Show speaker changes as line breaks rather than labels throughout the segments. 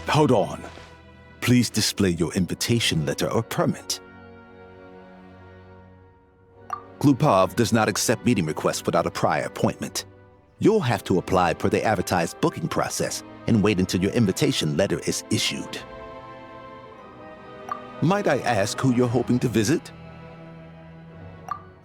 Hold on. Please display your invitation letter or permit. Glupov does not accept meeting requests without a prior appointment. You'll have to apply per the advertised booking process and wait until your invitation letter is issued. Might I ask who you're hoping to visit?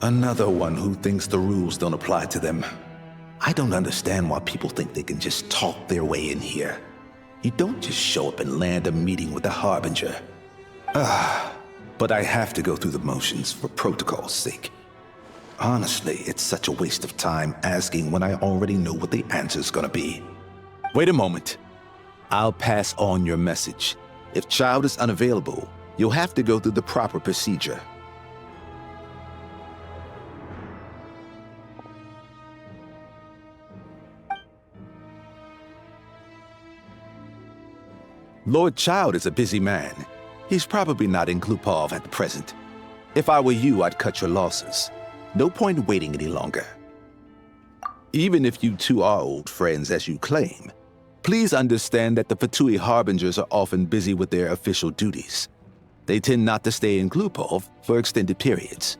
Another one who thinks the rules don't apply to them. I don't understand why people think they can just talk their way in here. You don't just show up and land a meeting with the Harbinger. But I have to go through the motions for protocol's sake. Honestly, it's such a waste of time asking when I already know what the answer's gonna be. Wait a moment. I'll pass on your message. If Child is unavailable, you'll have to go through the proper procedure. Lord Child is a busy man. He's probably not in Glupov at the present. If I were you, I'd cut your losses. No point in waiting any longer. Even if you two are old friends as you claim, please understand that the Fatui Harbingers are often busy with their official duties. They tend not to stay in Glupov for extended periods.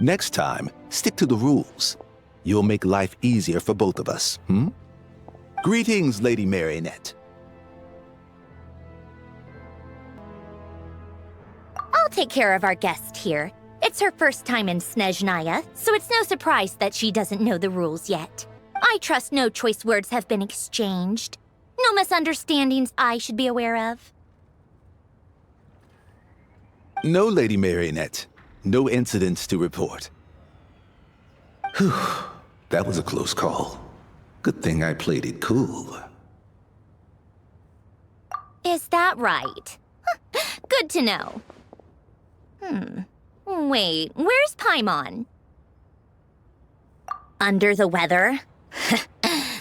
Next time, stick to the rules. You'll make life easier for both of us, Greetings, Lady Marionette.
I'll take care of our guest here. It's her first time in Snezhnaya, so it's no surprise that she doesn't know the rules yet. I trust no choice words have been exchanged. No misunderstandings I should be aware of.
No, Lady Marionette. No incidents to report. Whew, that was a close call. Good thing I played it cool.
Is that right? Good to know. Wait, where's Paimon? Under the weather?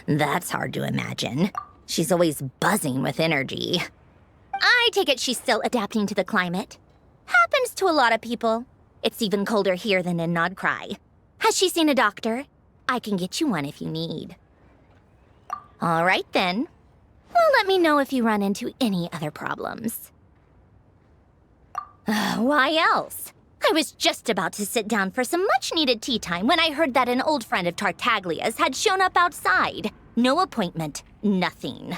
That's hard to imagine. She's always buzzing with energy. I take it she's still adapting to the climate. Happens to a lot of people. It's even colder here than in Nodcry. Has she seen a doctor? I can get you one if you need. All right then. Well, let me know if you run into any other problems. Why else? I was just about to sit down for some much-needed tea time when I heard that an old friend of Tartaglia's had shown up outside. No appointment, nothing.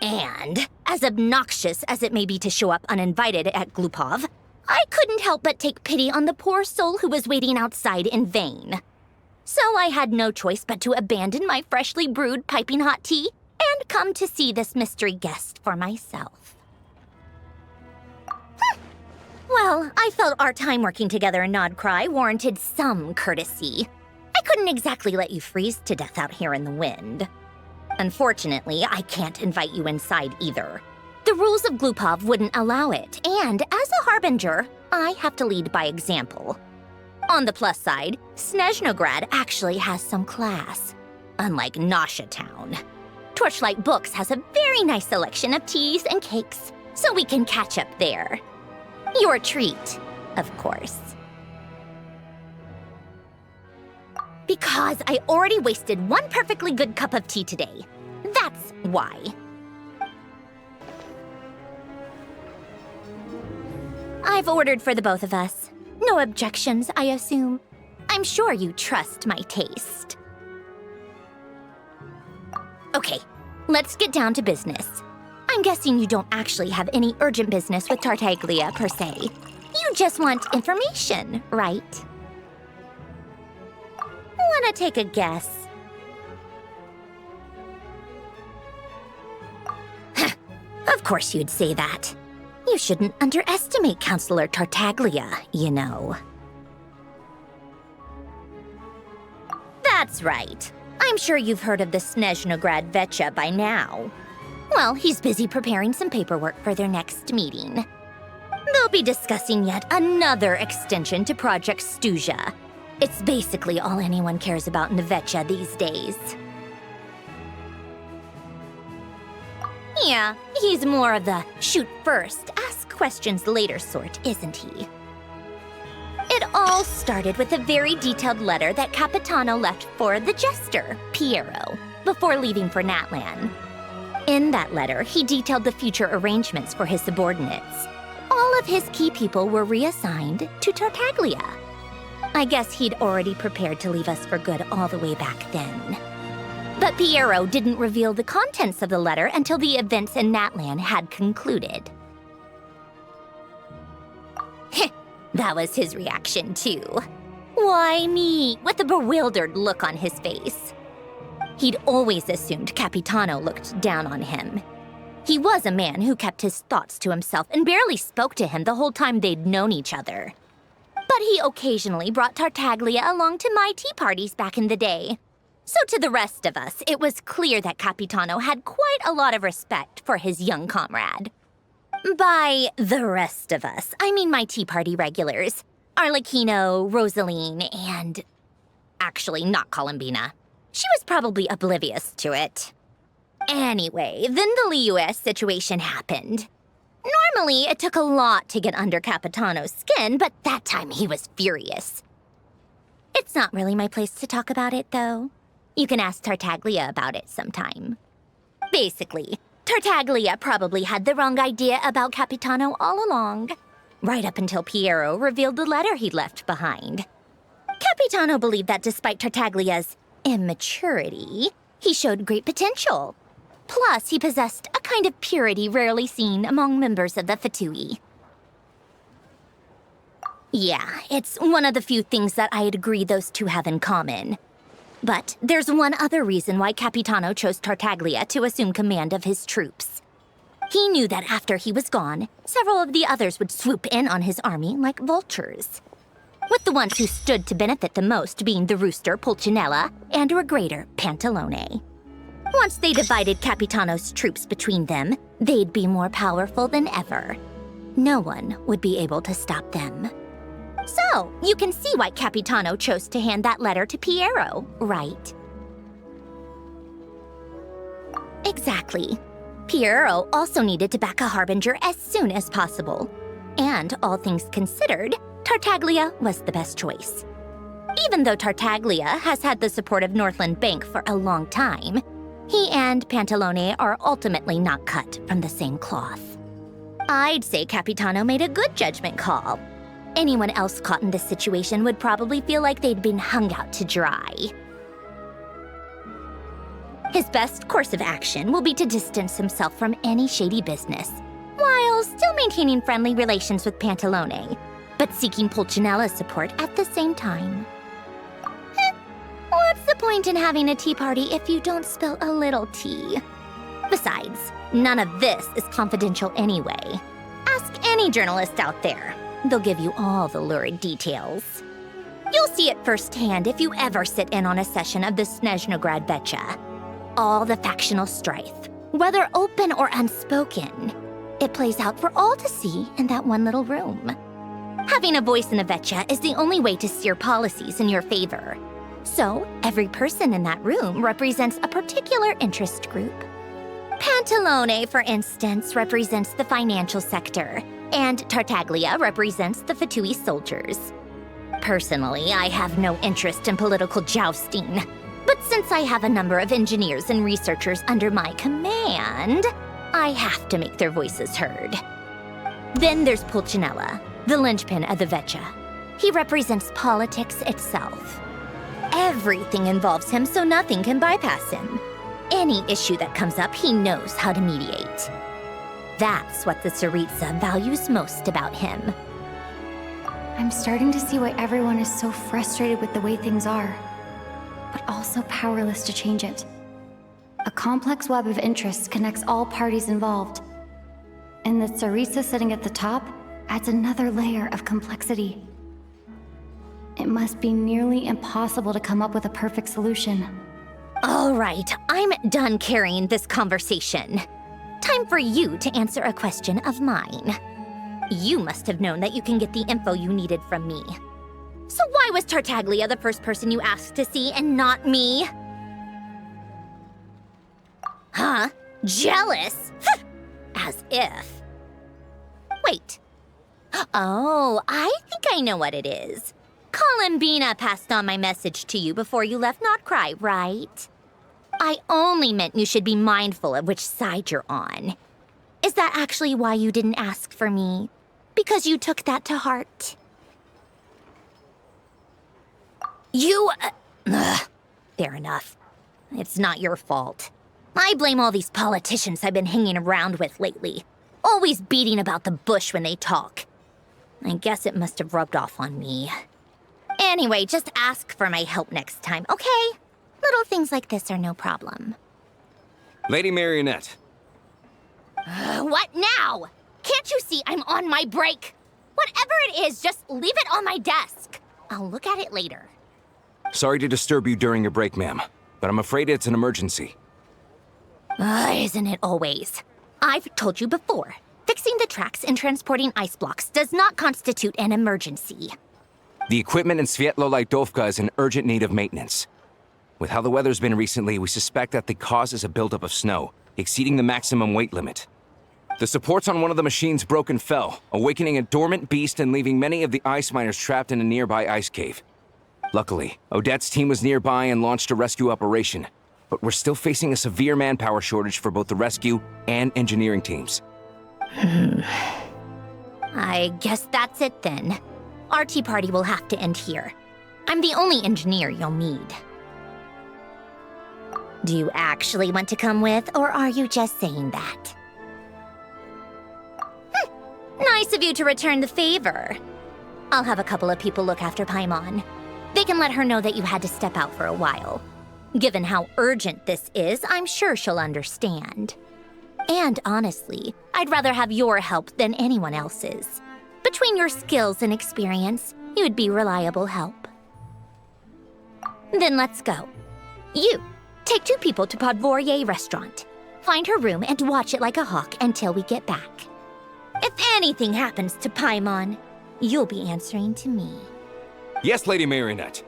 And, as obnoxious as it may be to show up uninvited at Glupov, I couldn't help but take pity on the poor soul who was waiting outside in vain. So I had no choice but to abandon my freshly brewed piping hot tea and come to see this mystery guest for myself. Well, I felt our time working together in Nodcry warranted some courtesy. I couldn't exactly let you freeze to death out here in the wind. Unfortunately, I can't invite you inside either. The rules of Glupov wouldn't allow it, and as a Harbinger, I have to lead by example. On the plus side, Snezhnograd actually has some class, unlike Nasha Town. Torchlight Books has a very nice selection of teas and cakes, so we can catch up there. Your treat, of course. Because I already wasted one perfectly good cup of tea today. That's why. I've ordered for the both of us. No objections, I assume. I'm sure you trust my taste. Okay, let's get down to business. I'm guessing you don't actually have any urgent business with Tartaglia, per se. You just want information, right? Wanna take a guess? Of course you'd say that. You shouldn't underestimate Counselor Tartaglia, you know. That's right. I'm sure you've heard of the Snezhnograd Vecha by now. Well, he's busy preparing some paperwork for their next meeting. They'll be discussing yet another extension to Project Stuzha. It's basically all anyone cares about in the Vecha these days. Yeah, he's more of the shoot first, ask questions later sort, isn't he? It all started with a very detailed letter that Capitano left for the jester, Piero, before leaving for Natlan. In that letter, he detailed the future arrangements for his subordinates. All of his key people were reassigned to Tartaglia. I guess he'd already prepared to leave us for good all the way back then. But Piero didn't reveal the contents of the letter until the events in Natlan had concluded. That was his reaction, too. Why me? With a bewildered look on his face. He'd always assumed Capitano looked down on him. He was a man who kept his thoughts to himself and barely spoke to him the whole time they'd known each other. But he occasionally brought Tartaglia along to my tea parties back in the day. So to the rest of us, it was clear that Capitano had quite a lot of respect for his young comrade. By the rest of us, I mean my tea party regulars. Arlecchino, Rosaline, and... actually, not Columbina. She was probably oblivious to it. Anyway, then the Liu's situation happened. Normally, it took a lot to get under Capitano's skin, but that time he was furious. It's not really my place to talk about it, though. You can ask Tartaglia about it sometime. Basically, Tartaglia probably had the wrong idea about Capitano all along, right up until Piero revealed the letter he'd left behind. Capitano believed that despite Tartaglia's immaturity, he showed great potential. Plus, he possessed a kind of purity rarely seen among members of the Fatui. Yeah, it's one of the few things that I'd agree those two have in common. But there's one other reason why Capitano chose Tartaglia to assume command of his troops. He knew that after he was gone, several of the others would swoop in on his army like vultures. With the ones who stood to benefit the most being the rooster Pulcinella and regrator Pantalone. Once they divided Capitano's troops between them, they'd be more powerful than ever. No one would be able to stop them. So, you can see why Capitano chose to hand that letter to Piero, right? Exactly. Piero also needed to back a harbinger as soon as possible. And all things considered, Tartaglia was the best choice. Even though Tartaglia has had the support of Northland Bank for a long time, he and Pantalone are ultimately not cut from the same cloth. I'd say Capitano made a good judgment call. Anyone else caught in this situation would probably feel like they'd been hung out to dry. His best course of action will be to distance himself from any shady business, while still maintaining friendly relations with Pantalone, but seeking Pulcinella's support at the same time. What's the point in having a tea party if you don't spill a little tea? Besides, none of this is confidential anyway. Ask any journalist out there. They'll give you all the lurid details. You'll see it firsthand if you ever sit in on a session of the Snezhnograd Vecha. All the factional strife, whether open or unspoken, it plays out for all to see in that one little room. Having a voice in the Vecha is the only way to steer policies in your favor. So, every person in that room represents a particular interest group. Pantalone, for instance, represents the financial sector, and Tartaglia represents the Fatui soldiers. Personally, I have no interest in political jousting, but since I have a number of engineers and researchers under my command, I have to make their voices heard. Then there's Pulcinella, the linchpin of the Vecha. He represents politics itself. Everything involves him, so nothing can bypass him. Any issue that comes up, he knows how to mediate. That's what the Tsaritsa values most about him.
I'm starting to see why everyone is so frustrated with the way things are, but also powerless to change it. A complex web of interests connects all parties involved, and the Tsaritsa sitting at the top adds another layer of complexity. It must be nearly impossible to come up with a perfect solution.
All right, I'm done carrying this conversation. Time for you to answer a question of mine. You must have known that you can get the info you needed from me. So why was Tartaglia the first person you asked to see and not me? Huh? Jealous? As if. Wait. Oh, I think I know what it is. Columbina passed on my message to you before you left Not Cry, right? I only meant you should be mindful of which side you're on. Is that actually why you didn't ask for me? Because you took that to heart? Fair enough. It's not your fault. I blame all these politicians I've been hanging around with lately. Always beating about the bush when they talk. I guess it must have rubbed off on me. Anyway, just ask for my help next time, okay? Little things like this are no problem.
Lady Marionette.
What now? Can't you see I'm on my break? Whatever it is, just leave it on my desk. I'll look at it later.
Sorry to disturb you during your break, ma'am, but I'm afraid it's an emergency.
Isn't it always? I've told you before, fixing the tracks and transporting ice blocks does not constitute an emergency.
The equipment in Svietlo-Lidovka is in urgent need of maintenance. With how the weather's been recently, we suspect that the cause is a buildup of snow, exceeding the maximum weight limit. The supports on one of the machines broke and fell, awakening a dormant beast and leaving many of the ice miners trapped in a nearby ice cave. Luckily, Odette's team was nearby and launched a rescue operation, but we're still facing a severe manpower shortage for both the rescue and engineering teams.
I guess that's it then. Our tea party will have to end here. I'm the only engineer you'll need. Do you actually want to come with, or are you just saying that? Nice of you to return the favor. I'll have a couple of people look after Paimon. They can let her know that you had to step out for a while. Given how urgent this is, I'm sure she'll understand. And honestly, I'd rather have your help than anyone else's. Between your skills and experience, you'd be reliable help. Then let's go. You, take 2 people to Podvorye restaurant. Find her room and watch it like a hawk until we get back. If anything happens to Paimon, you'll be answering to me.
Yes, Lady Marionette.